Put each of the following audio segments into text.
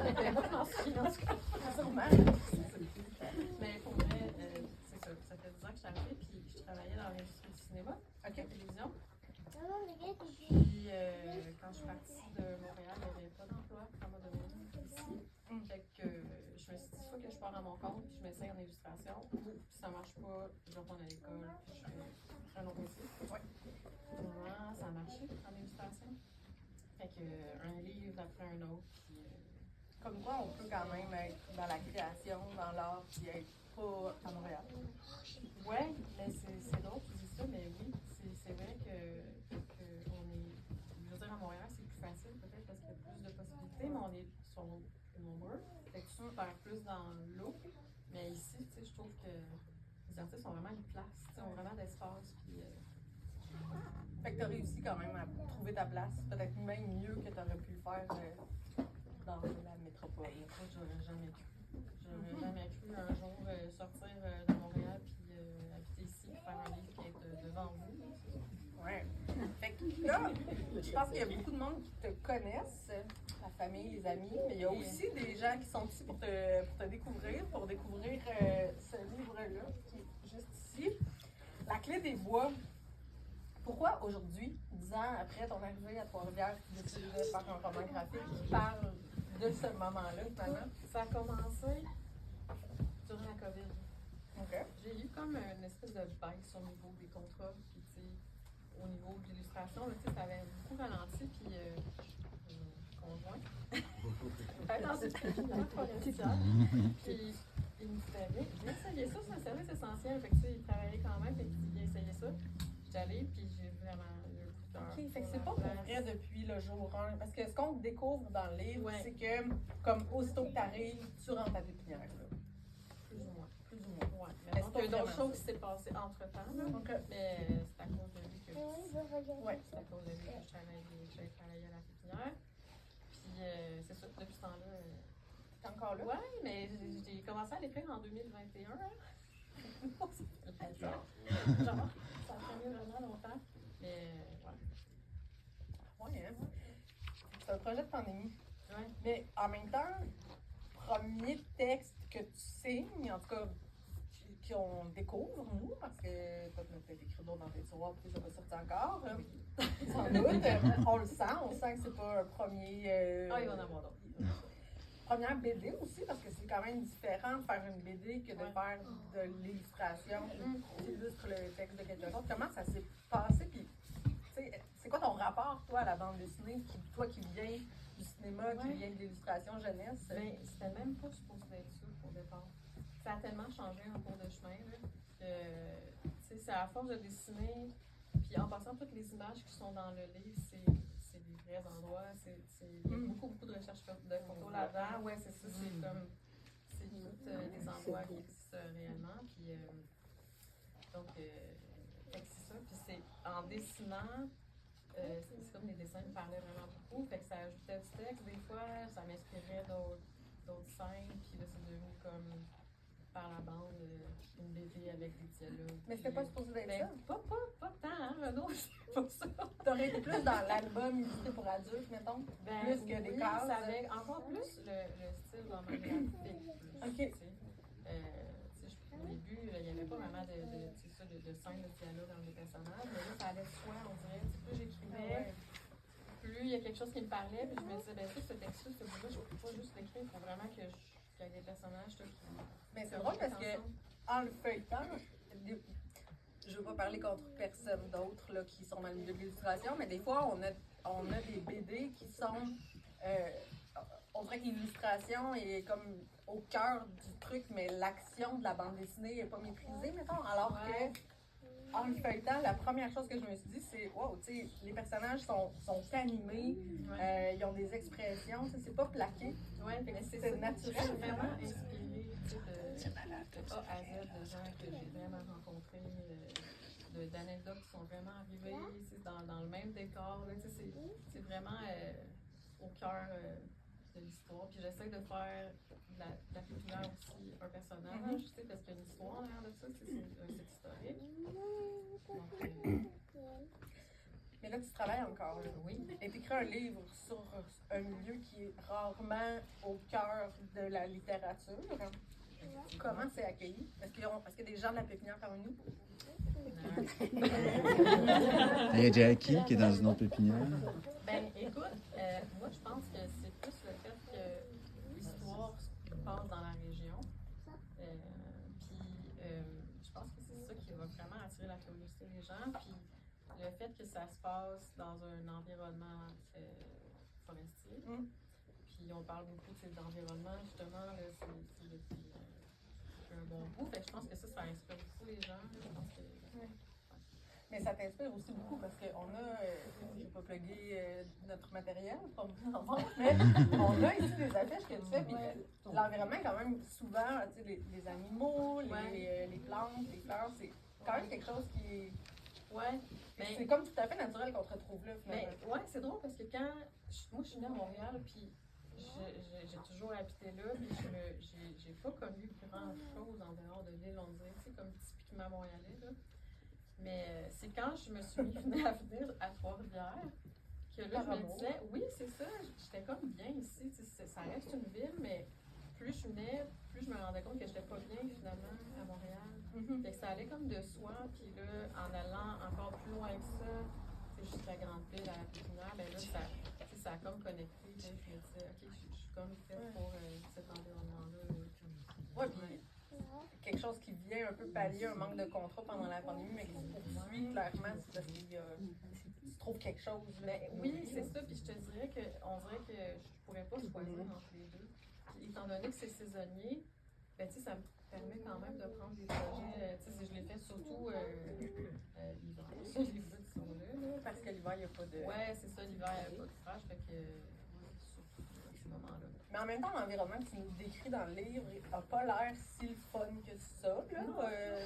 Je m'en souviens, en tout cas. Sûrement. Mais pour vrai, c'est ça. Ça fait 10 ans que je suis arrivée, puis je travaillais dans l'industrie du cinéma, la télévision. Puis quand je suis partie de Montréal, il n'y avait pas d'emploi dans mon domaine ici. Fait que je me suis dit, soit que je pars à mon compte, puis je m'essaye en illustration, ou si ça marche pas, je retourne à l'école, puis je fais un autre métier. Ouais. Finalement, ça a marché en illustration. Fait que un livre après un autre, puis Comme quoi, on peut quand même être dans la création, dans l'art, puis être pas à Montréal. ouais, mais c'est drôle que tu dis ça, mais oui, c'est vrai que on est, je veux dire, à Montréal, c'est plus facile peut-être parce qu'il y a plus de possibilités, mais on est sont plus nombreux. Fait que tu perds plus dans l'eau. Mais ici, tu sais, je trouve que les artistes ont vraiment une place, tu sais, ont vraiment d'espace, puis Fait que t'as réussi quand même à trouver ta place, peut-être même mieux que t'aurais pu le faire dans la métropole. écoute, j'aurais jamais cru. J'aurais jamais cru un jour sortir de Montréal puis habiter ici, puis faire un livre qui est devant vous. Ouais. Fait que là, je pense qu'il y a beaucoup de monde qui te connaissent, la famille, les amis, mais il y a aussi des gens qui sont ici pour te découvrir, pour découvrir ce livre-là qui est juste ici. La clé des bois. Pourquoi aujourd'hui, 10 ans après ton arrivée à Trois-Rivières, tu décides de faire un roman graphique qui parle de ce moment-là, finalement? Ça a commencé durant la COVID. OK. J'ai eu comme une espèce de baisse au niveau des contrats, puis tu sais, au niveau de l'illustration, tu sais, ça avait beaucoup ralenti, puis conjoint. Dans une petite forestière. Puis il me disait, viens essayer ça, c'est un service essentiel. Fait que tu sais, il travaillait quand même, fait qu'il dit, viens essayer ça. J'étais allée, puis j'ai vraiment eu le coup de cœur. OK, fait que c'est pas pour vrai depuis le jour 1. Parce que ce qu'on découvre dans le livre, Ouais. c'est que, comme aussitôt que t'arrives, tu rentres à pépinière, là. Plus ou moins. Plus ou moins. Ouais. Mais Mais c'est donc, il y a pas d'autres vraiment choses qui s'est passées entre-temps, là. OK. Mais c'est à cause de lui que Ouais. c'est à cause de lui que j'ai travaillé à la pépinière. Puis c'est ça, depuis ce temps-là. T'es encore là? Ouais, mais j'ai commencé à l'écrire en 2021. Genre, ça a pris vraiment longtemps. Mais Ouais, hein? C'est un projet de pandémie. ouais. Mais en même temps, premier texte que tu signes, en tout cas, qu'on découvre, nous, parce que toi, tu as peut-être écrit d'autres dans tes tiroirs, puis ça va sortir encore. Sans doute. On le sent, que c'est pas un premier. Ah, il va en avoir d'autres. Première BD aussi, parce que c'est quand même différent de faire une BD que de faire de l'illustration qui illustre le texte de quelque chose. Comment ça s'est passé? Puis, c'est quoi ton rapport, toi, à la bande dessinée, toi qui viens du cinéma, qui viens de l'illustration jeunesse? Ben, c'était même pas supposé être ça au départ. Ça a tellement changé en cours de chemin là, que c'est à force de dessiner, puis en passant toutes les images qui sont dans le livre, c'est des vrais endroits, il y a beaucoup de recherches de photos là-dedans. Ouais, c'est ça, c'est comme tous des endroits qui existent réellement. Puis donc, fait que c'est ça. Puis c'est en dessinant. C'est comme les dessins me parlaient vraiment beaucoup, fait que ça ajoutait du texte des fois, ça m'inspirait d'autres scènes, puis là c'est devenu comme par la bande une BD avec des dialogues. Mais c'était pas supposé d'être ça? Pas tant, hein, Renaud, c'est pas ça. T'aurais été plus dans l'album illustré pour adultes, mettons, plus que des cases. Ça avait encore plus le style vraiment graphique. OK. Au début, il n'y avait pas vraiment de scène de dialogue dans les personnages, mais là, ça allait de soi, on dirait. Plus j'écrivais, plus il y a quelque chose qui me parlait, puis je me disais, ben ça, ce texte-là, ce bout-là, je ne peux pas juste l'écrire, il faut vraiment qu'il y ait des personnages qui. Mais c'est drôle parce que, en le feuilletant, je ne veux pas parler contre personne d'autre là, qui sont dans le milieu de l'illustration, mais des fois, on a des BD qui sont. On dirait que l'illustration est comme au cœur du truc, mais l'action de la bande dessinée n'est pas maîtrisée, mettons. Alors que, en le feuilletant, la première chose que je me suis dit, c'est wow, tu sais, les personnages sont animés, ils ont des expressions, c'est pas plaqué. Ouais, c'est naturel. Je suis vraiment inspirée de A à Z de gens que j'ai vraiment rencontrés, d'anecdotes qui sont vraiment arrivées dans le même décor. C'est vraiment au cœur de l'histoire. Puis j'essaie de faire de la pépinière aussi un personnage, parce qu'il y a une histoire derrière de ça, c'est historique. Donc, Mais là, tu travailles encore, là. Oui. Et tu écris un livre sur un milieu qui est rarement au cœur de la littérature. Comment c'est accueilli? Est-ce qu'il y a des gens de la pépinière parmi nous? Il y a Jackie qui est dans une autre pépinière. Ben, écoute, moi, je pense que c'est plus le fait que l'histoire se passe dans la région. Je pense que c'est ça qui va vraiment attirer la curiosité des gens. Puis le fait que ça se passe dans un environnement forestier. Puis on parle beaucoup d'environnement, justement, là, c'est depuis un bon bout. Fait que je pense que ça inspire beaucoup les gens. Je pense que, Mais ça t'inspire aussi beaucoup parce qu'on a, je ne vais pas plugger notre matériel, mais on a ici des affiches que tu fais, puis l'environnement quand même souvent, tu sais, les animaux, les plantes, les fleurs, c'est quand même quelque chose qui est... Ouais. C'est comme tout à fait naturel qu'on te retrouve là, finalement. Mais, ouais, c'est drôle parce que moi je suis née à Montréal, puis j'ai toujours habité là, puis j'ai pas connu grand chose en dehors de l'île, on dirait, tu sais, comme typiquement montréalais, là. Mais c'est quand je me suis mis à venir à Trois-Rivières que là, je me disais, oui, c'est ça, j'étais comme bien ici, ça reste une ville, mais plus je venais, plus je me rendais compte que j'étais pas bien finalement à Montréal. Fait que ça allait comme de soi, puis là, en allant encore plus loin que ça, c'est juste la grande ville à la pépinière, ben là, ça a comme connecté, là, je me disais, ok, je suis comme faite pour cet environnement-là. Ouais, puis quelque chose qui vient un peu pallier un manque de contrat pendant la pandémie, mais qui se poursuit clairement, c'est parce que tu trouves quelque chose. Mais oui, c'est ça, puis je te dirais qu'on dirait que je pourrais pas choisir entre les deux. Puis étant donné que c'est saisonnier, ben tu sais, ça me permet quand même de prendre des projets, tu sais, je l'ai fait surtout l'hiver, ça, les fruits sont là. Parce que l'hiver, il n'y a pas de... Ouais, c'est ça, l'hiver, il n'y a pas de fraiche, fait que surtout à ce moment-là. Mais en même temps, l'environnement que tu nous décris dans le livre n'a pas l'air si le fun que ça, là.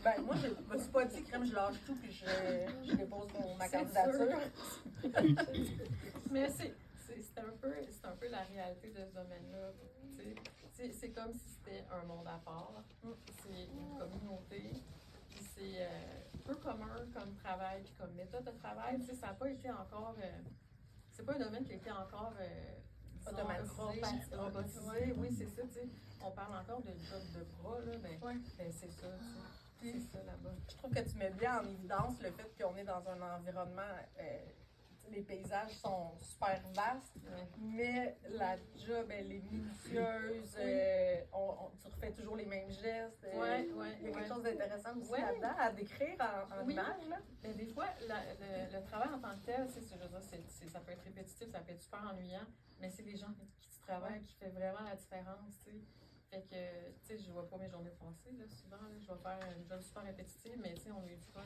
Ben, moi, je me suis pas dit, crème, je lâche tout, puis je dépose ma candidature. Mais c'est un peu la réalité de ce domaine-là. C'est comme si c'était un monde à part. C'est une communauté. Puis c'est peu commun comme travail puis comme méthode de travail. Ça n'a pas été encore... c'est pas un domaine qui a été encore... robotisé. Oui, c'est ça. On parle encore de job de bras, là, mais c'est ça. C'est ça là-bas. Je trouve que tu mets bien en évidence le fait qu'on est dans un environnement... les paysages sont super vastes, mais la job, elle est minutieuse, tu refais toujours les mêmes gestes. Il y a quelque chose d'intéressant aussi là-dedans à décrire en images. Mais des fois, le travail en tant que tel, ça peut être répétitif, ça peut être super ennuyant, mais c'est les gens qui travaillent qui fait vraiment la différence. T'sais. Fait que, tu sais, je vois pas mes journées passer, là, souvent, là, je vais faire une job super répétitive, mais tu sais, on a eu du fun,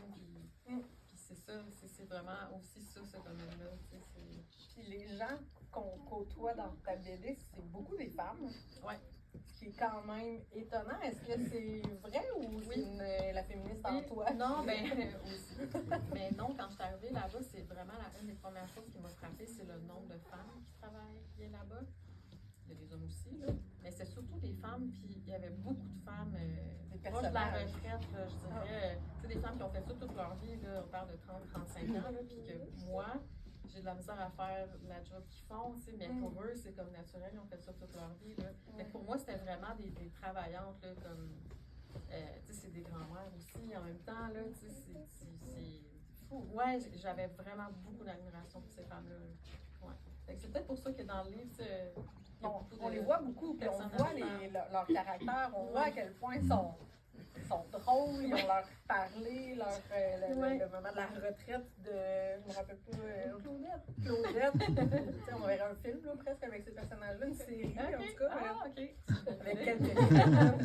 puis c'est ça, c'est vraiment aussi ça, ce domaine-là. Puis les gens qu'on côtoie dans ta BD, c'est beaucoup des femmes. Ouais. Ce qui est quand même étonnant. Est-ce que c'est vrai ou c'est la féministe en toi? Non, ben aussi. Mais non, quand je suis arrivée là-bas, c'est vraiment une des premières choses qui m'a frappée, c'est le nombre de femmes qui travaillent bien là-bas. Il y a des hommes aussi, là. Mais c'est surtout des femmes, puis il y avait beaucoup de femmes proches de la retraite, là, je dirais. Tu sais, des femmes qui ont fait ça toute leur vie, là, on parle de 30-35 ans, là, puis que moi, j'ai de la misère à faire la job qu'ils font, tu sais, mais pour eux, c'est comme naturel, ils ont fait ça toute leur vie, là. Mais pour moi, c'était vraiment des travaillantes, là, comme, tu sais, c'est des grands-mères aussi, en même temps, là, tu sais, c'est fou. Ouais, j'avais vraiment beaucoup d'admiration pour ces femmes-là. Ouais. Fait que c'est peut-être pour ça que dans le livre, on les voit beaucoup, puis on voit leur caractère, on voit à quel point ils sont drôles, ils ont leur parler, le moment de la retraite de, je me rappelle pas, Claudette. On verrait un film là, presque avec ces personnages-là, une série en tout cas. Avec quelques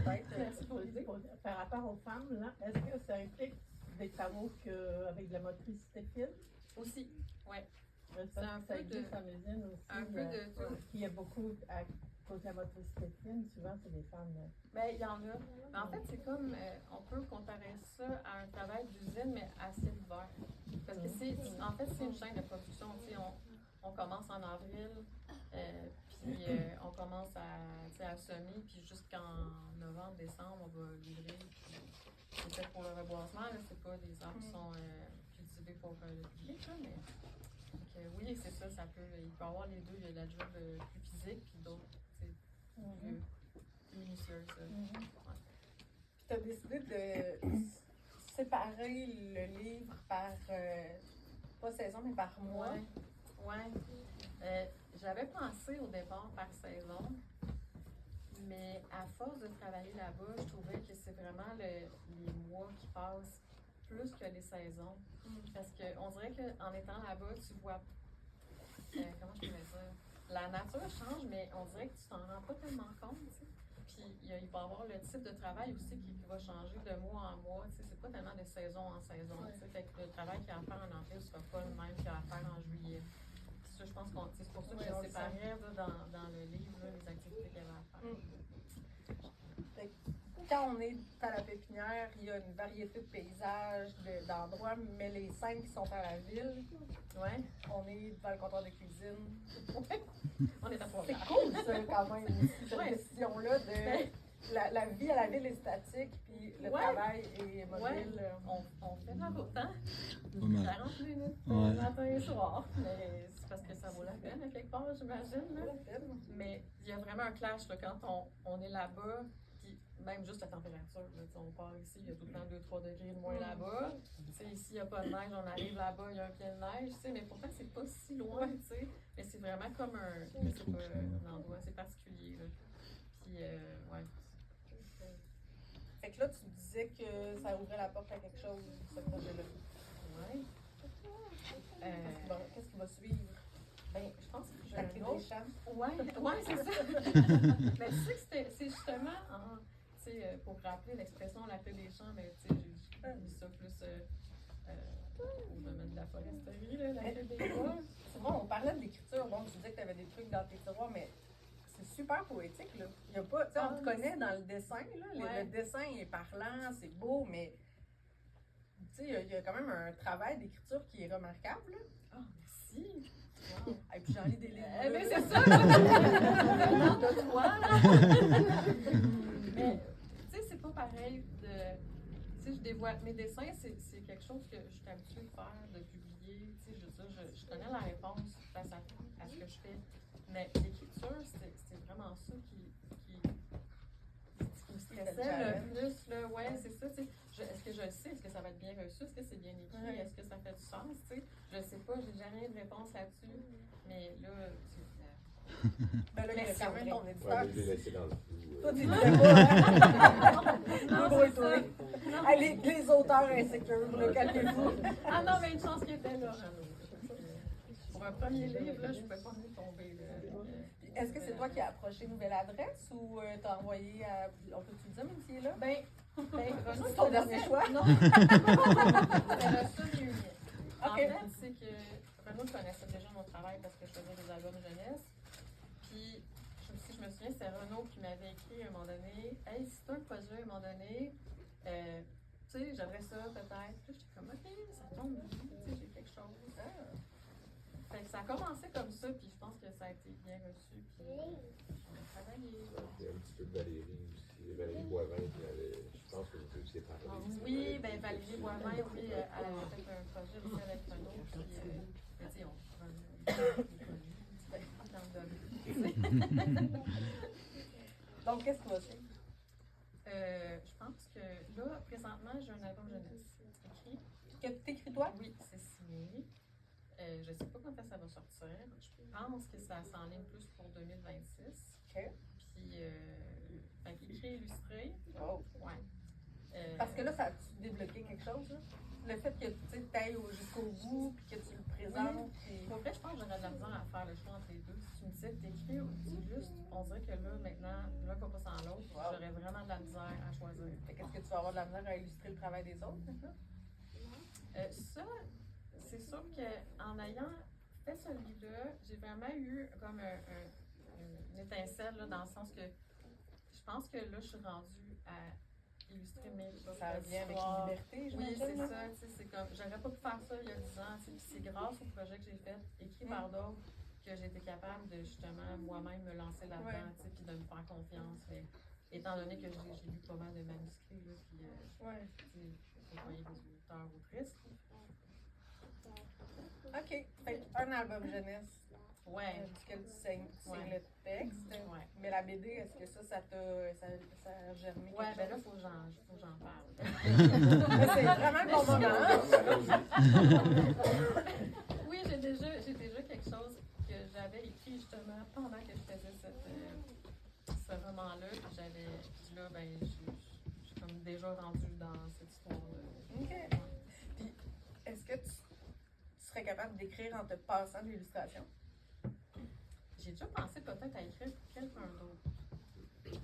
peut-être. Par rapport aux femmes, là, est-ce que ça implique des travaux avec de la motricité fine? Aussi, oui. C'est un peu de ça usine aussi. Un peu de tout. Il y a beaucoup à cause de la motricité fine, souvent c'est des femmes. Ben, il y en a. Mais en fait, c'est comme on peut comparer ça à un travail d'usine, mais à ciel ouvert. Parce que c'est une chaîne de production. On commence en avril, puis on commence à semer, puis jusqu'en novembre, décembre, on va livrer. C'est fait pour le reboisement, là, c'est pas des arbres qui sont cultivés pour le public, là, mais oui, c'est ça, il peut y avoir les deux. Il y a de la job plus physique, puis d'autres, plus minutieuse. Puis tu as décidé de séparer le livre par, pas saison, mais par mois. Ouais. J'avais pensé au départ par saison, mais à force de travailler là-bas, je trouvais que c'est vraiment les mois qui passent plus que les saisons. Parce qu'on dirait qu'en étant là-bas, tu vois, comment je pourrais dire, la nature change, mais on dirait que tu t'en rends pas tellement compte, tu sais. Puis il va y avoir le type de travail aussi qui va changer de mois en mois, tu sais, c'est pas tellement de saison en saison, tu sais. Fait que le travail qu'il y a à faire en avril sera pas le même qu'il y a à faire en juillet. Puis ça, je pense que c'est pour ça que je séparais dans le livre là, les activités qu'il y avait à faire. Quand on est à la pépinière, il y a une variété de paysages, d'endroits, mais les scènes qui sont à la ville, on est devant le comptoir de cuisine. On est à C'est cool ça quand même, cette décision-là de la vie à la ville est statique, puis le travail est mobile. On fait de la route, hein? Pas mal. 40 minutes, Ouais. matin et soir. Mais c'est parce que ça vaut la peine, à quelque part, j'imagine. Mais il y a vraiment un clash là, quand on est là-bas. Même juste la température, là, on part ici, il y a tout le temps 2-3 degrés de moins là-bas. Ici, il n'y a pas de neige, on arrive là-bas, il y a un pied de neige, mais pourtant, c'est pas si loin, mais c'est vraiment comme un endroit assez particulier. Là. Puis, ouais. Fait que là, tu disais que ça ouvrait la porte à quelque chose, ce projet-là. Ouais. Qu'est-ce qui va suivre? Ben, je pense que j'ai La clé un des autre. champs. Ouais, c'est ça. Mais tu sais que c'est justement, pour rappeler l'expression la clé des champs, mais tu sais, j'ai mis ça plus au domaine de la foresterie, là, la clé des bois. C'est bon, on parlait de l'écriture, bon, tu disais que tu avais des trucs dans tes tiroirs, mais c'est super poétique, là. Il y a pas, tu sais, on te connaît dans le dessin, là. Le dessin est parlant, c'est beau, mais tu sais, il y a quand même un travail d'écriture qui est remarquable, là. Ah, merci! Wow. Et puis j'en lis des livres. Mais c'est ça! De toi! Mais, tu sais, c'est pas pareil de. Tu sais, je dévoile. Mes dessins, c'est quelque chose que je suis habituée de faire, de publier. Tu sais, je veux dire, je connais la réponse face à ce que je fais. Mais l'écriture, c'est vraiment ça qui me stressait le plus. Là. Ouais, c'est ça. Tu sais, est-ce que je le sais? Est-ce que ça va être bien reçu? Est-ce que c'est bien écrit? Est-ce que ça fait du sens? Tu sais, je sais pas, j'ai jamais de réponse là-dessus. Mais là, ben là, il y a quand même ton éditeur. Ouais, je l'ai laissé dans le flou. Toi, tu disais pas, non, hein? c'est ça. Allez, les auteurs insécures, là, calmez-vous. Ah non, mais une chance qu'il était là. Pour un premier livre, là, je ne pouvais pas me tomber. Est-ce que c'est toi qui as approché Nouvelle Adresse ou t'as envoyé à. On peut-tu le dire, même s'il est là? Ben Renaud, c'est ton dernier choix? Non. C'est le seul réuni. En Ok. fait, c'est que Renaud connaissait déjà mon travail parce que je faisais des albums jeunesse. Puis, si je me souviens, c'est Renaud qui m'avait écrit à un moment donné, hey, si tu as un projet à un moment donné, tu sais, j'aimerais ça peut-être. Puis j'étais comme, ok, ça tombe bien, tu sais, j'ai quelque chose. Fait que ça a commencé comme ça, puis je pense que ça a été bien reçu, puis on a travaillé. Il y a un petit peu de Valérie aussi, Valérie Boivin qui avait, je pense que vous deux aussi parlé. Oui, ben Valérie Boivin, oui, elle avait fait un projet aussi avec Renaud, puis, mais tu sais, on dans le domaine. Donc, qu'est-ce que tu vas suivre? Je pense que là, présentement, j'ai un album jeunesse écrit. Que t'écris toi? Oui, c'est signé. Je ne sais pas quand ça va sortir. Je pense que ça s'enligne plus pour 2026. OK. Puis, écrit illustré. Oh. Ouais. Parce que là, ça a-tu débloqué quelque chose, là? Le fait que tu ailles jusqu'au bout puis que tu le présentes. Oui. Pour vrai, je pense que j'aurais de la misère à faire le choix entre les deux. Si tu me disais d'écrire ou de juste, on dirait que là, maintenant, l'un va pas sans l'autre. J'aurais vraiment de la misère à choisir. Qu'est-ce que tu vas avoir de la misère à illustrer le travail des autres, maintenant? Ça, c'est sûr qu'en ayant fait ce livre-là, j'ai vraiment eu comme une étincelle là, dans le sens que je pense que là, je suis rendue à illustrer mes Ça vient avec une liberté, Oui, j'imagine. c'est ça. C'est comme, j'aurais pas pu faire ça il y a 10 ans. Puis c'est grâce au projet que j'ai fait, écrit par d'autres, que j'ai été capable de justement moi-même me lancer là-dedans, puis de me faire confiance. Mais, étant donné que j'ai lu pas mal de manuscrits, là, puis je sais pas des auteurs autrices. OK. Fait un album jeunesse Ouais. duquel tu signes Ouais. le texte. Ouais. Mais la BD, est-ce que ça a germé Ouais, quelque ben là, chose? faut que j'en parle. Mais c'est vraiment le bon moment. Oui, j'ai déjà quelque chose que j'avais écrit justement pendant que je faisais ce roman-là. Puis là, ben, je suis comme déjà rendue dans cette histoire-là. OK. Puis, est-ce que tu serais capable d'écrire en te passant de l'illustration? J'ai déjà pensé peut-être à écrire pour quelqu'un d'autre.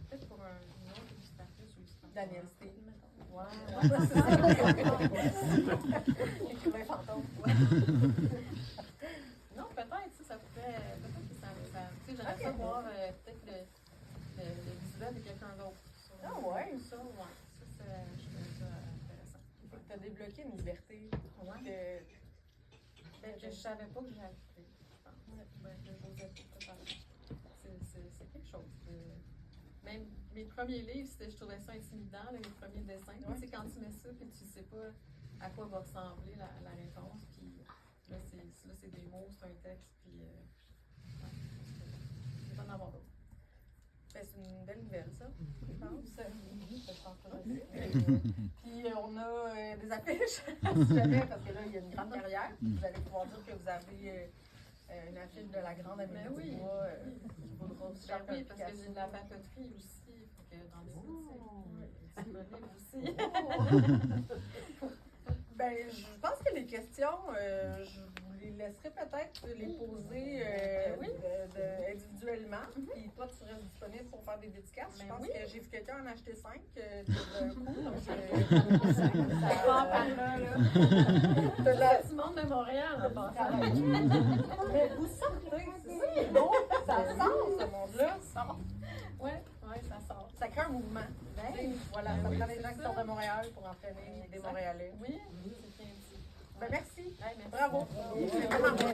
Peut-être pour une autre illustratrice ou illustrateur. Daniel Steen, mettons. Ouais, Écrivain fantôme. Non, peut-être, ça pourrait. Peut-être que ça tu sais, j'aimerais Ok. ça voir peut-être le visuel de quelqu'un d'autre. Ah ouais? Ça, ouais. Ça, je trouvais ça intéressant. Tu as débloqué une liberté Ouais. que... Ben, je savais pas que j'avais fait, je pense. Ben, je n'osais pas parler. C'est quelque chose. Même mes premiers livres, je trouvais ça intimidant, là, les premiers dessins. Ouais. C'est quand tu mets ça et tu sais pas à quoi va ressembler la réponse. Puis là, c'est des mots, c'est un texte. Puis ouais, c'est pas d'en avoir d'autres. Ben, c'est une belle nouvelle, ça, je pense. Je pense que je Puis on a des affiches, si jamais, parce que là, il y a une grande carrière. Vous allez pouvoir dire que vous avez une affiche de la grande Amélie Ben oui. Dubois qui vaudra aussi cher oui, parce que Picasso. j'ai de la papeterie aussi. Fait que dans les boutiques, aussi. Ben, je pense que les questions, je vous les laisserai peut-être les poser Oui. individuellement. Puis toi, tu restes disponible pour faire des dédicaces. Je Ben pense oui. que j'ai vu quelqu'un en acheter 5 d'un coup. Donc, Ça part par là, là. de la... Du monde de Montréal, en passant. Mais vous sortez, c'est ça qui est beau. Ça sort, ce monde-là. Ouais, ça sort. Ça crée un mouvement. Ben, Tu sais, voilà, ben ça oui, prend des c'est gens qui ça. sortent de Montréal pour entraîner des Exact. Montréalais. Oui, c'est bien dit. Ben, merci. Ouais, merci. Bravo. C'est vraiment